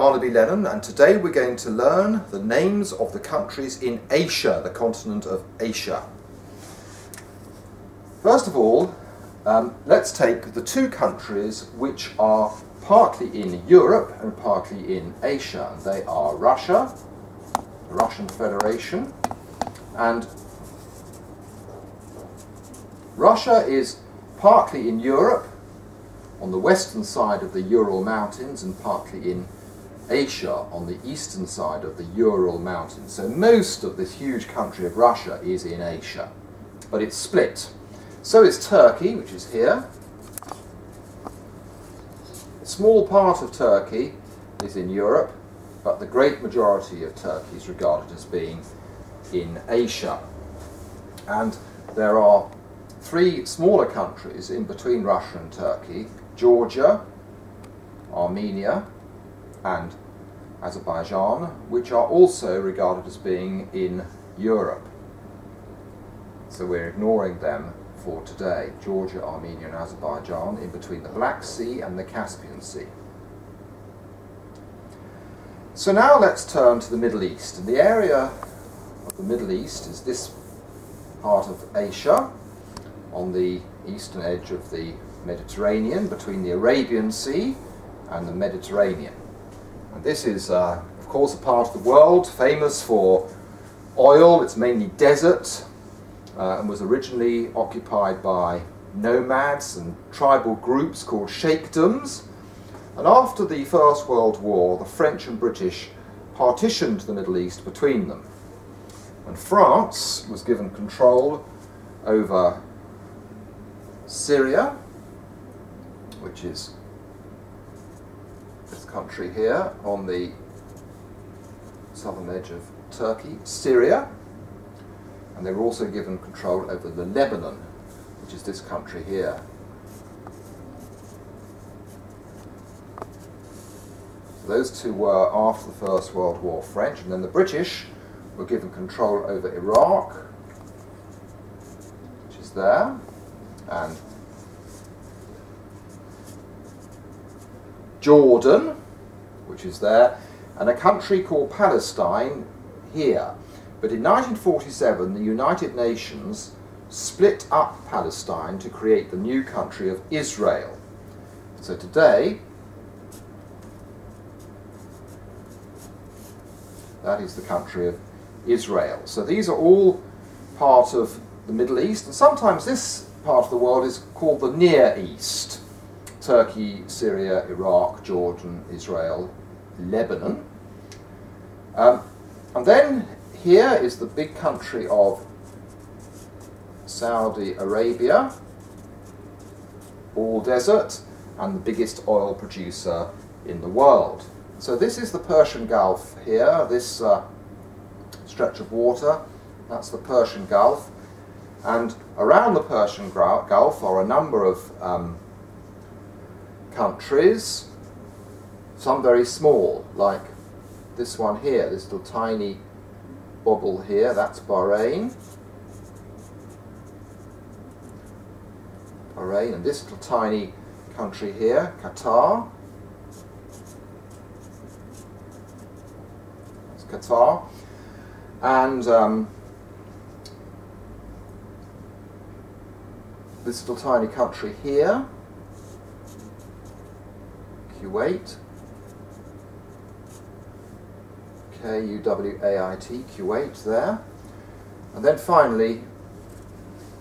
Barnaby Lennon, and today we're going to learn the names of the countries in Asia, the continent of Asia. First of all, let's take the two countries which are partly in Europe and partly in Asia. They are Russia, the Russian Federation, and Russia is partly in Europe, on the western side of the Ural Mountains, and partly in Asia, on the eastern side of the Ural Mountains. So most of this huge country of Russia is in Asia, but it's split. So is Turkey, which is here. A small part of Turkey is in Europe, but the great majority of Turkey is regarded as being in Asia. And there are three smaller countries in between Russia and Turkey: Georgia, Armenia and Azerbaijan, which are also regarded as being in Europe. So we're ignoring them for today. Georgia, Armenia and Azerbaijan, in between the Black Sea and the Caspian Sea. So now let's turn to the Middle East. And the area of the Middle East is this part of Asia, on the eastern edge of the Mediterranean, between the Arabian Sea and the Mediterranean. And this is, of course, a part of the world famous for oil. It's mainly desert, and was originally occupied by nomads and tribal groups called sheikdoms. And after the First World War, the French and British partitioned the Middle East between them. And France was given control over Syria, which is this country here on the southern edge of Turkey, Syria, and they were also given control over the Lebanon, which is this country here. So those two were, after the First World War, French, and then the British were given control over Iraq, which is there, and Jordan, which is there, and a country called Palestine here. But in 1947, the United Nations split up Palestine to create the new country of Israel. So today, that is the country of Israel. So these are all part of the Middle East, and sometimes this part of the world is called the Near East. Turkey, Syria, Iraq, Jordan, Israel, Lebanon. And then here is the big country of Saudi Arabia, all desert, and the biggest oil producer in the world. So this is the Persian Gulf here, this stretch of water, that's the Persian Gulf. And around the Persian Gulf are a number of countries, some very small, like this one here, this little tiny bobble here, that's Bahrain. Bahrain, and this little tiny country here, Qatar. That's Qatar. And this little tiny country here, Kuwait, K-U-W-A-I-T, Kuwait there. And then finally,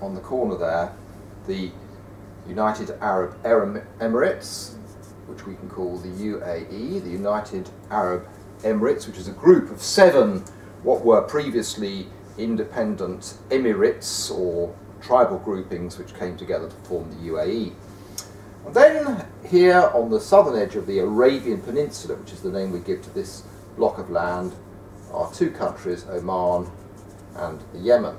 on the corner there, the United Arab Emirates, which we can call the UAE, the United Arab Emirates, which is a group of 7 what were previously independent emirates or tribal groupings which came together to form the UAE. And then here on the southern edge of the Arabian Peninsula, which is the name we give to this block of land, are 2 countries, Oman and Yemen.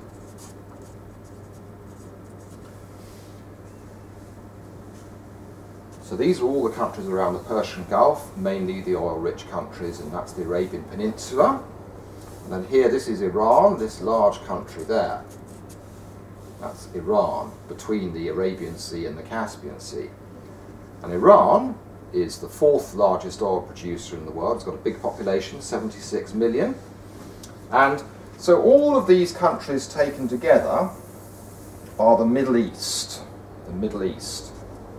So these are all the countries around the Persian Gulf, mainly the oil-rich countries, and that's the Arabian Peninsula. And then here, this is Iran, this large country there. That's Iran, between the Arabian Sea and the Caspian Sea. And Iran is the fourth largest oil producer in the world. It's got a big population, 76 million. And so all of these countries taken together are the Middle East. The Middle East,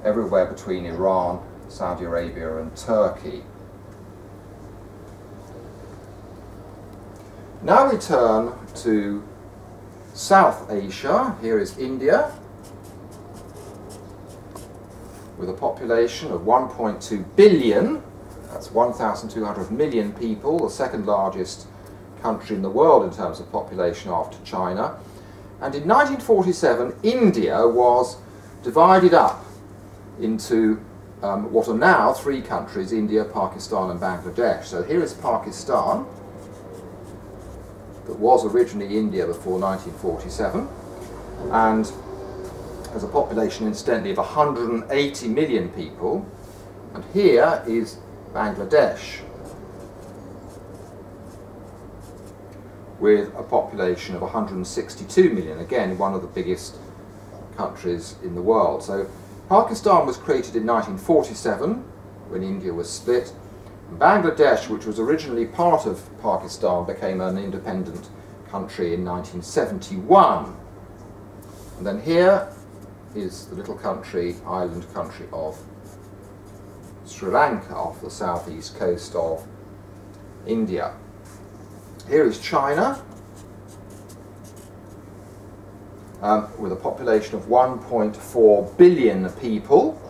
everywhere between Iran, Saudi Arabia and Turkey. Now we turn to South Asia. Here is India, with a population of 1.2 billion, that's 1,200 million people, the second largest country in the world in terms of population after China. And in 1947, India was divided up into what are now three countries: India, Pakistan and Bangladesh. So here is Pakistan, that was originally India before 1947, and has a population incidentally of 180 million people. And here is Bangladesh, with a population of 162 million, again one of the biggest countries in the world. So Pakistan was created in 1947 when India was split. Bangladesh, which was originally part of Pakistan, became an independent country in 1971. And then here is the little country, island country of Sri Lanka, off the southeast coast of India. Here is China, with a population of 1.4 billion people.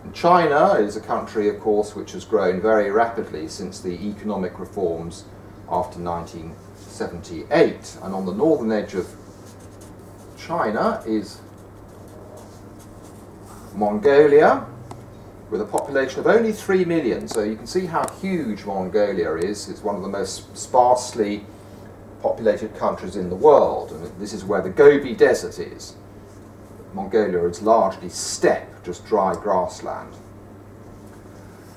And China is a country, of course, which has grown very rapidly since the economic reforms after 1978. And on the northern edge of China is Mongolia, with a population of only 3 million. So you can see how huge Mongolia is. It's one of the most sparsely populated countries in the world, and this is where the Gobi Desert is. Mongolia is largely steppe, just dry grassland.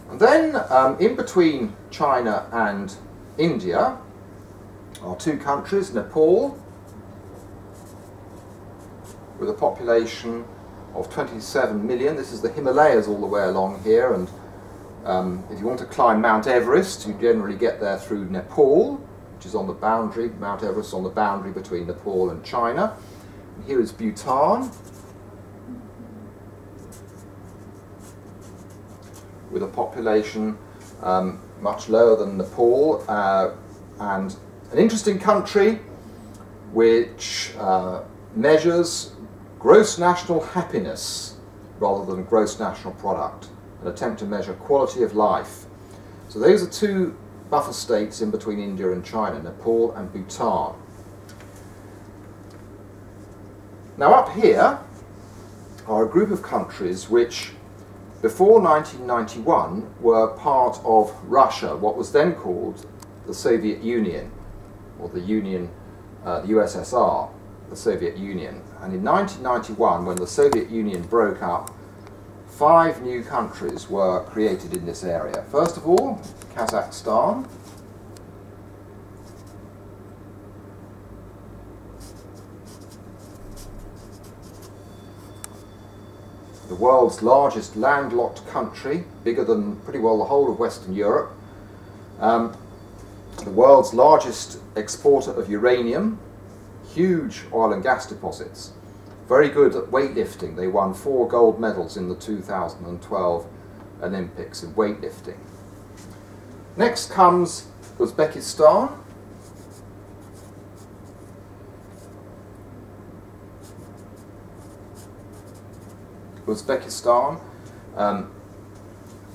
And then in between China and India are two countries, Nepal, with a population of 27 million. This is the Himalayas all the way along here, and if you want to climb Mount Everest, you generally get there through Nepal, which is on the boundary, Mount Everest on the boundary between Nepal and China. And here is Bhutan, with a population much lower than Nepal, and an interesting country which measures gross national happiness rather than gross national product, an attempt to measure quality of life. So those are two buffer states in between India and China, Nepal and Bhutan. Now up here are a group of countries which before 1991 were part of Russia, what was then called the Soviet Union, or the USSR, the Soviet Union. And in 1991, when the Soviet Union broke up, 5 new countries were created in this area. First of all, Kazakhstan, the world's largest landlocked country, bigger than pretty well the whole of Western Europe, the world's largest exporter of uranium, huge oil and gas deposits, very good at weightlifting. They won 4 gold medals in the 2012 Olympics in weightlifting. Next comes Uzbekistan,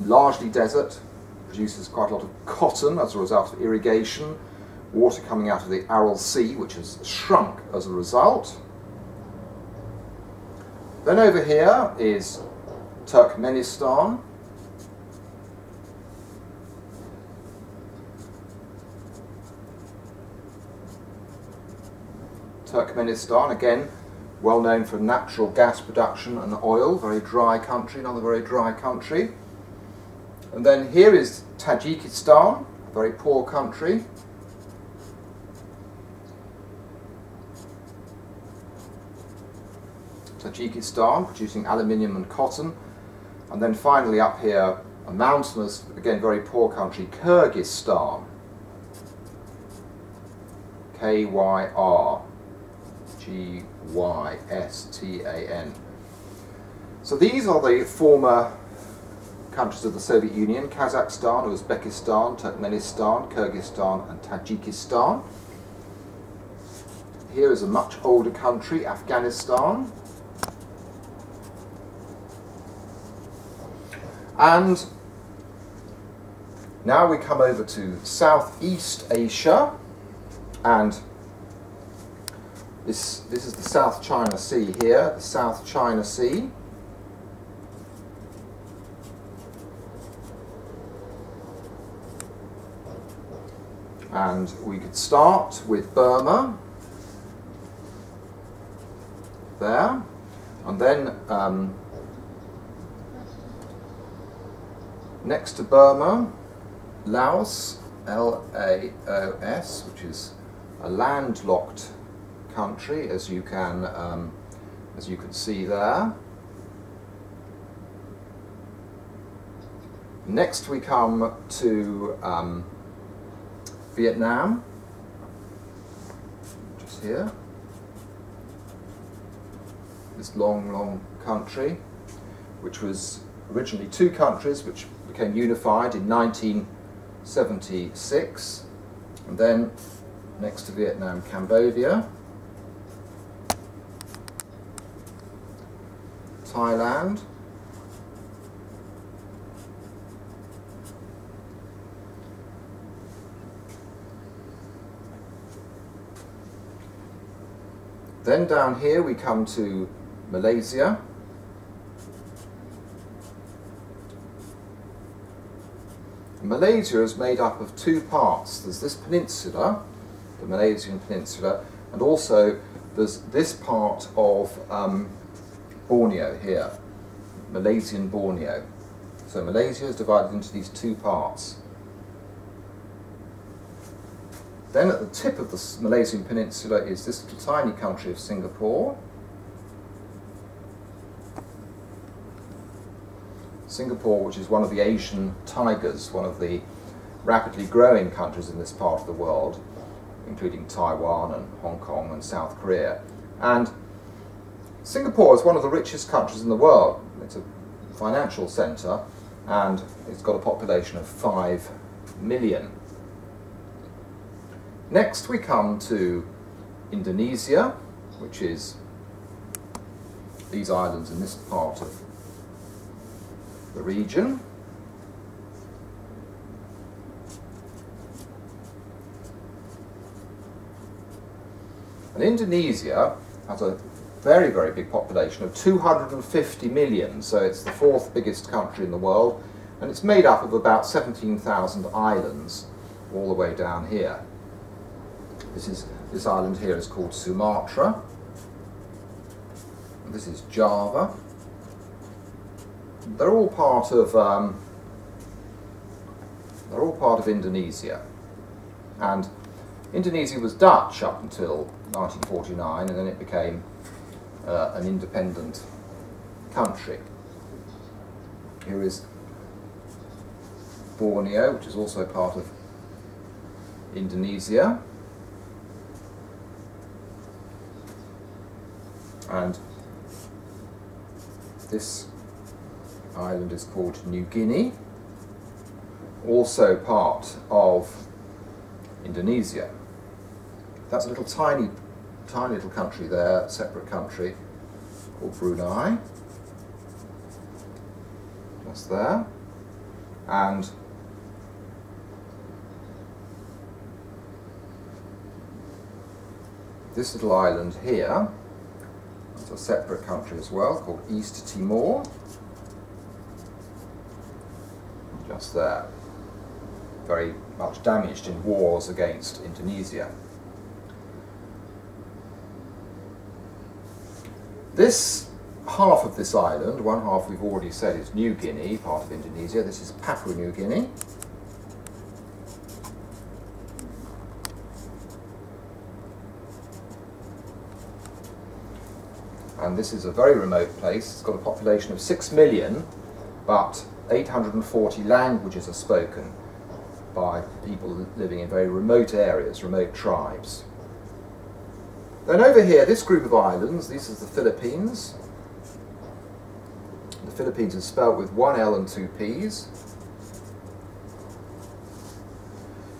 largely desert, produces quite a lot of cotton as a result of irrigation, water coming out of the Aral Sea, which has shrunk as a result. Then over here is Turkmenistan, again, well known for natural gas production and oil, very dry country, another very dry country. And then here is Tajikistan, a very poor country. Tajikistan, producing aluminium and cotton. And then finally up here, a mountainous, again very poor country, Kyrgyzstan. Kyrgyzstan. So these are the former countries of the Soviet Union: Kazakhstan, Uzbekistan, Turkmenistan, Kyrgyzstan and Tajikistan. Here is a much older country, Afghanistan. And now we come over to Southeast Asia, and this is the South China Sea here, the South China Sea. And we could start with Burma, there, and then next to Burma, Laos, Laos, which is a landlocked country, as you can see there. Next we come to Vietnam, just here. This long country, which was originally two countries, which became unified in 1976, and then next to Vietnam, Cambodia, Thailand, then down here we come to Malaysia, Malaysia is made up of two parts. There's this peninsula, the Malaysian peninsula, and also there's this part of Borneo here, Malaysian Borneo. So Malaysia is divided into these two parts. Then at the tip of the Malaysian peninsula is this little tiny country of Singapore. Singapore, which is one of the Asian tigers, one of the rapidly growing countries in this part of the world, including Taiwan and Hong Kong and South Korea. And Singapore is one of the richest countries in the world. It's a financial centre, and it's got a population of 5 million. Next we come to Indonesia, which is these islands in this part of the region. And Indonesia has a very, very big population of 250 million, so it's the fourth biggest country in the world, and it's made up of about 17,000 islands all the way down here. This island here is called Sumatra. And this is Java. They're all part of Indonesia, and Indonesia was Dutch up until 1949, and then it became an independent country. Here is Borneo, which is also part of Indonesia, and this island is called New Guinea, also part of Indonesia. That's a little tiny little country there, separate country, called Brunei, just there. And this little island here is a separate country as well, called East Timor, just there. Very much damaged in wars against Indonesia. This half of this island, one half we've already said is New Guinea, part of Indonesia. This is Papua New Guinea. And this is a very remote place. It's got a population of 6 million, but 840 languages are spoken by people living in very remote areas, remote tribes. Then over here, this group of islands, this is the Philippines. The Philippines is spelt with one L and two P's.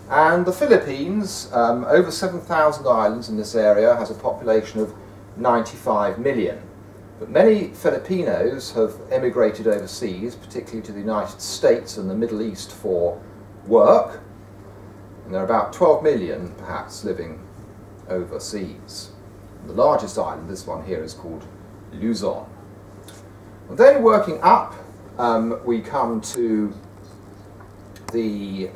And the Philippines, over 7,000 islands in this area, has a population of 95 million. But many Filipinos have emigrated overseas, particularly to the United States and the Middle East for work. And there are about 12 million, perhaps, living overseas. The largest island, this one here, is called Luzon. And then working up, we come to the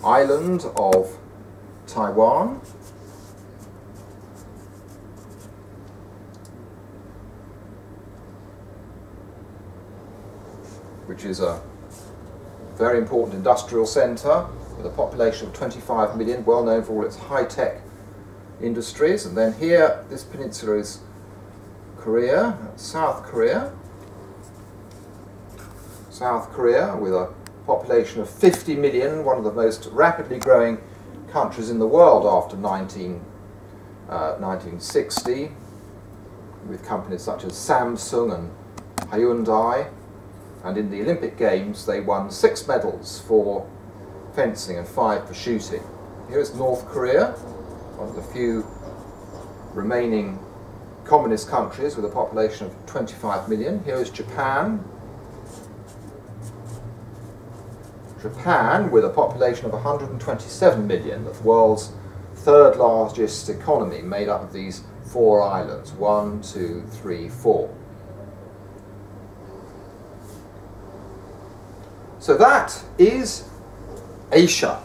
island of Taiwan, which is a very important industrial centre with a population of 25 million, well known for all its high-tech industries. And then here, this peninsula is Korea, South Korea. South Korea with a population of 50 million, one of the most rapidly growing countries in the world after 1960, with companies such as Samsung and Hyundai. And in the Olympic Games they won 6 medals for fencing and 5 for shooting. Here is North Korea, one of the few remaining communist countries with a population of 25 million. Here is Japan. Japan with a population of 127 million, the world's third largest economy, made up of these 4 islands, 1, 2, 3, 4. So that is Asia.